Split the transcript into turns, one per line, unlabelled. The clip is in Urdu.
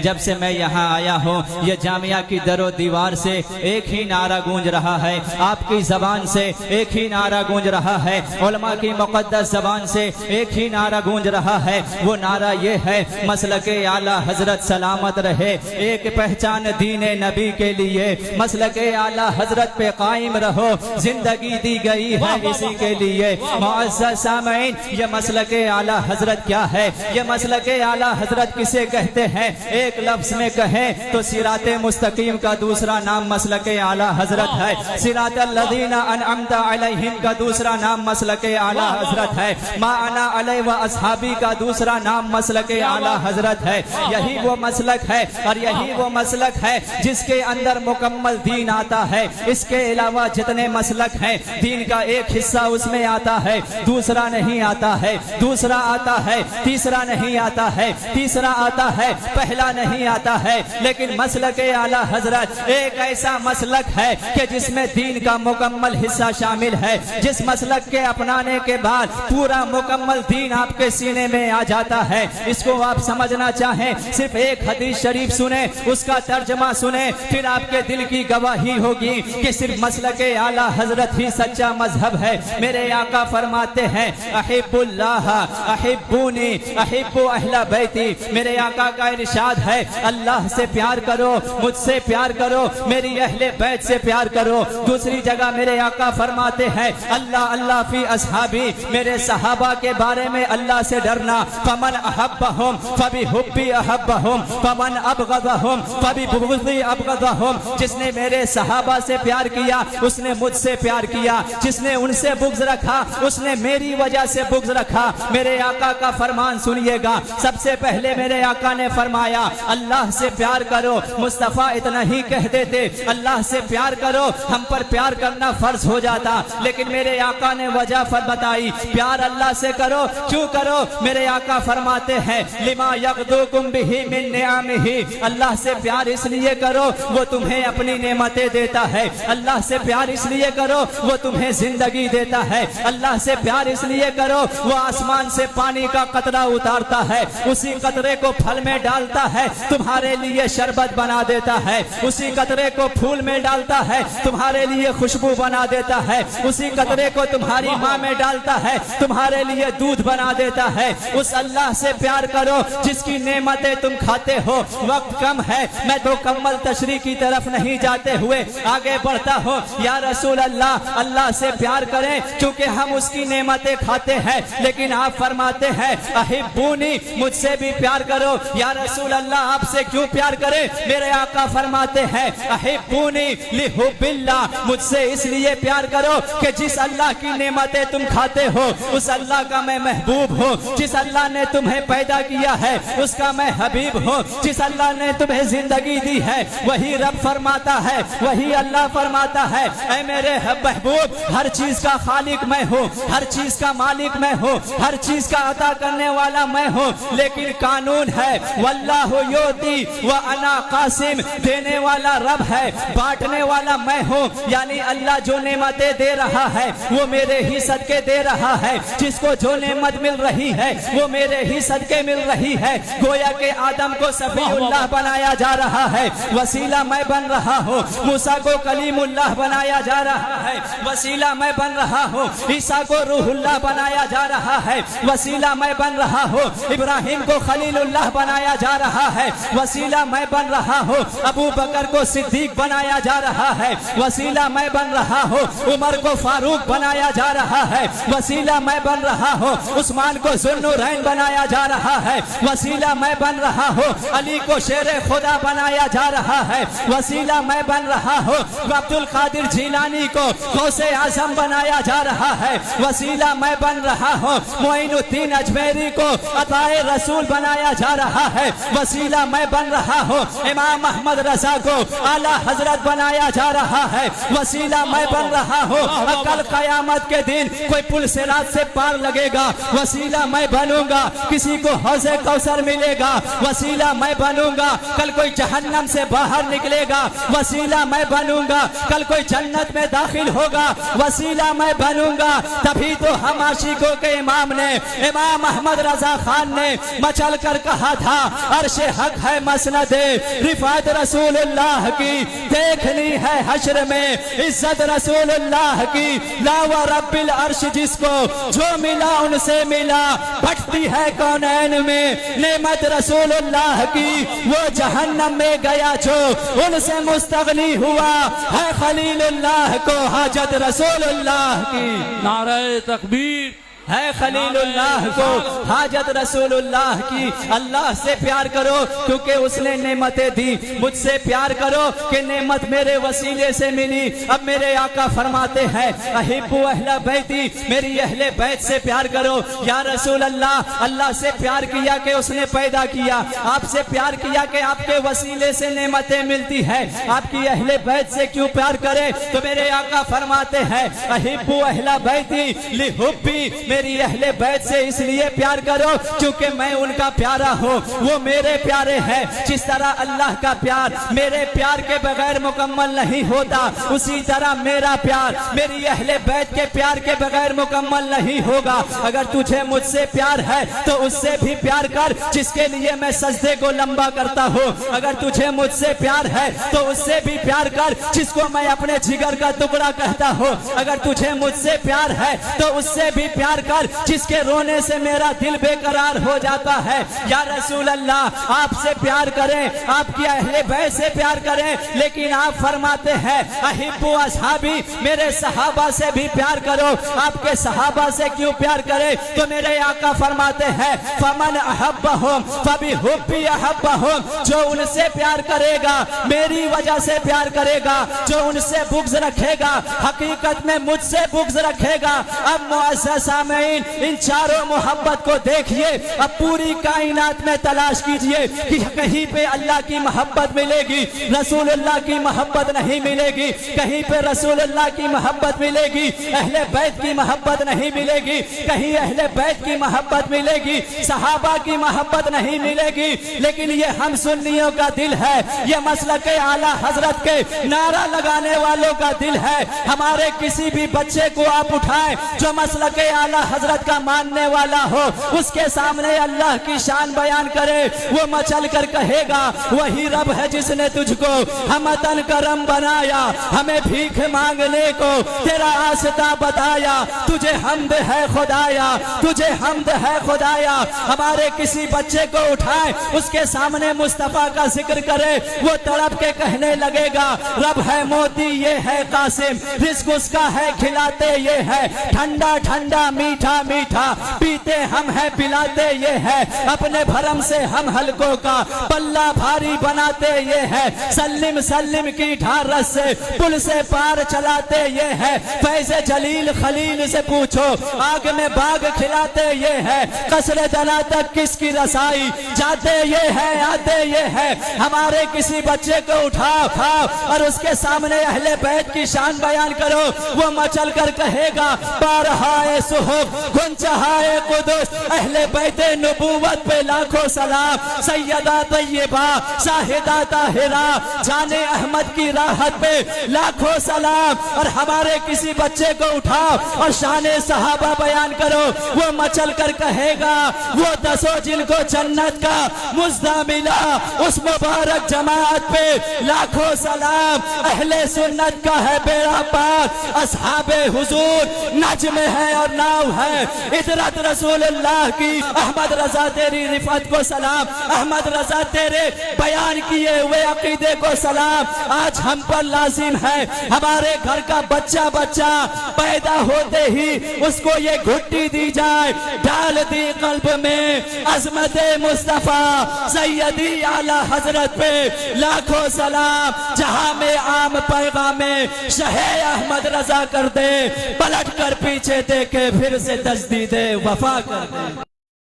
جب سے میں یہاں آیا ہوں یہ جامعہ کی در و دیوار سے ایک ہی نعرہ گونج رہا ہے، آپ کی زبان سے ایک ہی نعرہ گونج رہا ہے، علماء کی مقدس زبان سے ایک ہی نعرہ گونج رہا ہے۔ وہ نعرہ یہ ہے مسلک اعلیٰ حضرت سلامت رہے، ایک پہچان دین نبی کے لیے، مسلک اعلیٰ حضرت پہ قائم رہو، زندگی دی گئی ہے اسی کے لیے۔ معزز سامعین، یہ مسلک اعلیٰ حضرت کیا ہے؟ یہ مسلک اعلیٰ حضرت کسے کہتے ہیں؟ ایک لفظ میں کہیں تو صراط مستقیم کا دوسرا نام مسلک اعلیٰ حضرت ہے، صراط الذین انعمت علیہم کا دوسرا نام مسلک اعلیٰ حضرت ہے، ما انا علیہ و اصحابی کا دوسرا نام مسلک اعلیٰ حضرت ہے۔ یہی وہ مسلک ہے اور یہی وہ مسلک ہے جس کے اندر مکمل دین آتا ہے۔ اس کے علاوہ جتنے مسلک ہیں دین کا ایک حصہ اس میں آتا ہے، دوسرا نہیں آتا ہے، دوسرا آتا ہے، تیسرا نہیں آتا ہے، تیسرا آتا ہے، پہلا نہیں آتا ہے۔ لیکن مسلک اعلیٰ حضرت ایک ایسا مسلک ہے کہ جس میں دین کا مکمل حصہ شامل ہے، جس مسلک کے اپنانے کے بعد پورا مکمل دین آپ کے سینے میں آ جاتا ہے۔ اس کو آپ سمجھنا چاہیں صرف ایک حدیث شریف سنیں، اس کا ترجمہ سنیں، پھر آپ کے دل کی گواہی ہوگی کہ صرف مسلک اعلیٰ حضرت ہی سچا مذہب ہے۔ میرے آقا فرماتے ہیں احب اللہ احبونی احب اہل بیتی، میرے آقا کا ارشاد ہے اللہ سے پیار کرو، مجھ سے پیار کرو، میری اہل بیت سے پیار کرو۔ دوسری جگہ میرے آقا فرماتے ہیں اللہ اللہ فی اصحابی، میرے صحابہ کے بارے میں اللہ سے ڈرنا، فمن احبہم فبحبی احبہم فمن ابغضہم فببغضی ابغضہم، جس نے میرے صحابہ سے پیار کیا اس نے مجھ سے پیار کیا، جس نے ان سے بغض رکھا اس نے میری وجہ سے بغض رکھا۔ میرے آقا کا فرمان سنیے گا، سب سے پہلے میرے آقا نے فرمایا اللہ سے پیار کرو، مصطفیٰ اتنا ہی کہہ دیتے اللہ سے پیار کرو، ہم پر پیار کرنا فرض ہو جاتا، لیکن میرے آقا نے وجہ بتائی پیار اللہ سے کرو۔ کیوں کرو؟ میرے آقا فرماتے ہیں لما یغدوکم بہ من نعمہ، اللہ سے پیار اس لیے کرو وہ تمہیں اپنی نعمتیں دیتا ہے، اللہ سے پیار اس لیے کرو وہ تمہیں زندگی دیتا ہے، اللہ سے پیار اس لیے کرو وہ آسمان سے پانی کا قطرہ اتارتا ہے، اسی قطرے کو پھل میں ڈالتا ہے تمہارے لیے شربت بنا دیتا ہے، اسی قطرے کو پھول میں ڈالتا ہے تمہارے لیے خوشبو بنا دیتا ہے، اسی قطرے کو تمہاری ماں میں ڈالتا ہے تمہارے لیے دودھ بنا دیتا ہے۔ اس اللہ سے پیار کرو جس کی نعمتیں تم کھاتے ہو۔ وقت کم ہے، میں تو کمل تشریح کی طرف نہیں جاتے ہوئے آگے بڑھتا ہوں۔ یا رسول اللہ، اللہ سے پیار کریں چونکہ ہم اس کی نعمتیں کھاتے ہیں، لیکن آپ فرماتے ہیں احبونی، مجھ سے بھی پیار کرو۔ یا رسول اللہ آپ سے کیوں پیار کریں؟ میرے آقا فرماتے ہیں احبونی لحب اللہ، مجھ سے اس لیے پیار کرو کہ جس اللہ کی نعمتیں تم کھاتے ہو اس اللہ کا میں محبوب ہوں، جس اللہ نے تمہیں پیدا کیا ہے اس کا میں حبیب ہوں، جس اللہ نے تمہیں زندگی دی ہے وہی رب فرماتا ہے، وہی اللہ فرماتا ہے اے میرے محبوب ہر چیز کا خالق میں ہوں، ہر چیز کا مالک میں ہوں، ہر چیز کا عطا کرنے والا میں ہوں، لیکن قانون ہے واللہ یؤتی وانا قاسم، دینے والا رب ہے، بانٹنے والا میں ہوں، یعنی اللہ جو نعمتیں دے رہا ہے وہ میرے ہی صدقے دے رہا ہے، جس کو جو نعمت مل رہی ہے وہ میرے ہی صدقے مل رہی ہے۔ گویا کہ آدم کو صفی اللہ بنایا جا رہا ہے، وسیلہ میں بن رہا ہوں، موسیٰ کو کلیم اللہ بنایا جا رہا ہے، وسیلہ میں بن رہا ہوں، عیسیٰ کو روح اللہ بنایا جا رہا ہے، وسیلہ میں بن رہا ہوں، ابراہیم کو خلیل اللہ بنایا جا رہا ہے، وسیلہ میں بن رہا ہوں، ابو بکر کو صدیق بنایا جا رہا ہے، وسیلہ میں بن رہا ہوں، عمر کو فاروق بنایا جا رہا ہے، وسیلہ میں بن رہا ہوں، عثمان کو ذوالنورین بنایا جا رہا ہے، وسیلہ میں بن رہا ہوں، علی کو شیر خدا بنایا جا رہا ہے، وسیلہ میں بن رہا ہوں، عبد القادر جیلانی کو غوث اعظم بنایا جا رہا ہے، وسیلہ میں بن رہا ہوں، معین الدین اجمیری کو عطائے رسول بنایا جا رہا ہے، وسیلہ میں بن رہا ہوں، امام احمد رضا کو اعلیٰ حضرت بنایا جا رہا ہے، وسیلہ میں بن رہا ہوں، کل قیامت کے دن کوئی پل صراط سے پار لگے گا، وسیلہ میں بنوں گا، کسی کو حوض کوثر ملے گا، وسیلہ میں بنوں گا، کل کوئی جہنم سے باہر نکلے گا، وسیلہ میں بنوں گا، کل کوئی جنت میں داخل ہوگا، وسیلہ میں بنوں گا۔ تبھی تو ہم عاشقوں کے امام نے، امام احمد رضا خان نے مچل کر کہا تھا عرش حق ہے مسند رفعت رسول اللہ کی، دیکھنی ہے حشر میں عزت رسول اللہ کی، لا و رب العرش جس کو جو ملا ان سے ملا، بھٹتی ہے کونین میں نعمت رسول اللہ کی، وہ جہنم میں گیا جو ان سے مستغنی ہوا، ہے خلیل اللہ کو حاجت رسول اللہ کی،
نعرہ تکبیر،
ہے خلیل اللہ کو حاجت رسول اللہ کی۔ اللہ سے پیار کرو کیونکہ اس نے نعمتیں دی، مجھ سے پیار کرو کہ نعمت میرے وسیلے سے ملی۔ اب میرے آقا فرماتے ہیں احب اہل بیتی، میری اہل بیت سے پیار کرو۔ یا رسول اللہ، اللہ سے پیار کیا کہ اس نے پیدا کیا، آپ سے پیار کیا کہ آپ کے وسیلے سے نعمتیں ملتی ہے، آپ کی اہل بیت سے کیوں پیار کرے؟ تو میرے آقا فرماتے ہیں احب اہل بیتی لحبی، میری اہل بیت سے اس لیے پیار کرو کیونکہ میں ان کا پیارا ہوں، وہ میرے پیارے ہیں۔ جس طرح اللہ کا پیار میرے پیار کے بغیر مکمل نہیں ہوتا، اسی طرح میرا پیار میری اہل بیت کے پیار کے بغیر مکمل نہیں ہوگا۔ اگر تجھے مجھ سے پیار ہے تو اس سے بھی پیار کر جس کے لیے میں سجدے کو لمبا کرتا ہوں۔ اگر تجھے مجھ سے پیار ہے تو اس سے بھی پیار کر جس کو میں اپنے جگر کا ٹکڑا کہتا ہوں۔ اگر تجھے مجھ سے پیار ہے تو اس سے بھی پیار کر جس کے رونے سے میرا دل بے قرار ہو جاتا ہے۔ یا رسول اللہ، آپ سے پیار کریں، آپ کی اہل بیت سے پیار کریں، لیکن آپ فرماتے ہیں احب اصحابی، میرے صحابہ سے بھی پیار کرو۔ آپ کے صحابہ سے کیوں پیار کرے؟ تو میرے آقا فرماتے ہیں فمن احبہم فبحبی احبہم، جو ان سے پیار کرے گا میری وجہ سے پیار کرے گا، جو ان سے بغض رکھے گا حقیقت میں مجھ سے بغض رکھے گا۔ اب معزز سامعین، ان چاروں محبت کو دیکھیے، اب پوری کائنات میں تلاش کیجئے کہ کہیں پہ اللہ کی محبت ملے گی، رسول اللہ کی محبت نہیں ملے گی، کہیں پہ رسول اللہ کی محبت ملے گی، اہل بیت کی محبت نہیں ملے گی، کہیں اہل بیت کی محبت ملے گی، صحابہ کی محبت نہیں ملے گی۔ لیکن یہ ہم سنیوں کا دل ہے، یہ مسلک اعلیٰ حضرت کے نعرہ لگانے والوں کا دل ہے۔ ہمارے کسی بھی بچے کو آپ اٹھائیں جو مسلک اعلیٰ حضرت کا ماننے والا ہو، اس کے سامنے اللہ کی شان بیان کرے، وہ مچل کر کہے گا وہی رب ہے جس نے تجھ کو ہمتن کرم بنایا، ہمیں بھیک مانگنے کو تیرا آستہ بتایا، تجھے حمد ہے خدایا، تجھے حمد ہے خدایا۔ ہمارے کسی بچے کو اٹھائے، اس کے سامنے مصطفیٰ کا ذکر کرے، وہ تڑپ کے کہنے لگے گا رب ہے موتی یہ ہے قاسم، رزق اس کا ہے کھلاتے یہ ہے، ٹھنڈا ٹھنڈا میٹھا میٹھا پیتے ہم ہیں پلاتے یہ ہے، اپنے بھرم سے ہم حلقوں کا پلہ بھاری بناتے یہ ہے، سلم سلم کی ڈھارس سے پل سے پار چلاتے یہ ہے، فیض جلیل خلیل سے پوچھو آگ میں باغ کھلاتے یہ ہے، قصر دنا تک کس کی رسائی جاتے یہ ہے آتے یہ ہے۔ ہمارے کسی بچے کو اٹھاؤ اور اس کے سامنے اہل بیت کی شان بیان کرو، وہ مچل کر کہے گا بارہائے صحب گنچہائے قدس، اہل بیت نبوت پہ لاکھوں سلام، سیدہ طیبہ شاہدہ طاہرہ جان احمد کی راحت پہ لاکھوں سلام۔ اور ہمارے کسی بچے کو اٹھاؤ اور شان صحابہ بیان کرو، وہ مچل کر کہے گا وہ دسو جن کو جنت کا مزدہ ملا، اس مبارک جماعت پہ لاکھوں سلام۔ اہل سنت کا ہے بیڑا پار، اصحاب حضور نجم ہے اور ناؤ ہے، اطرت رسول اللہ کی، احمد رضا تیری رفعت کو سلام، احمد رضا تیرے بیان کیے ہوئے عقیدے کو سلام۔ آج ہم پر لازم ہے ہمارے گھر کا بچہ پیدا ہوتے ہی اس کو یہ گھٹی دی جائے، ڈال دی قلب میں عظمت مصطفیٰ سیدی اعلیٰ حضرت پہ لاکھوں سلام۔ جہاں میں عام پیغام شہ احمد رضا کر دے، پلٹ کر پیچھے دیکھے پھر سے تجدید وفا کر دے۔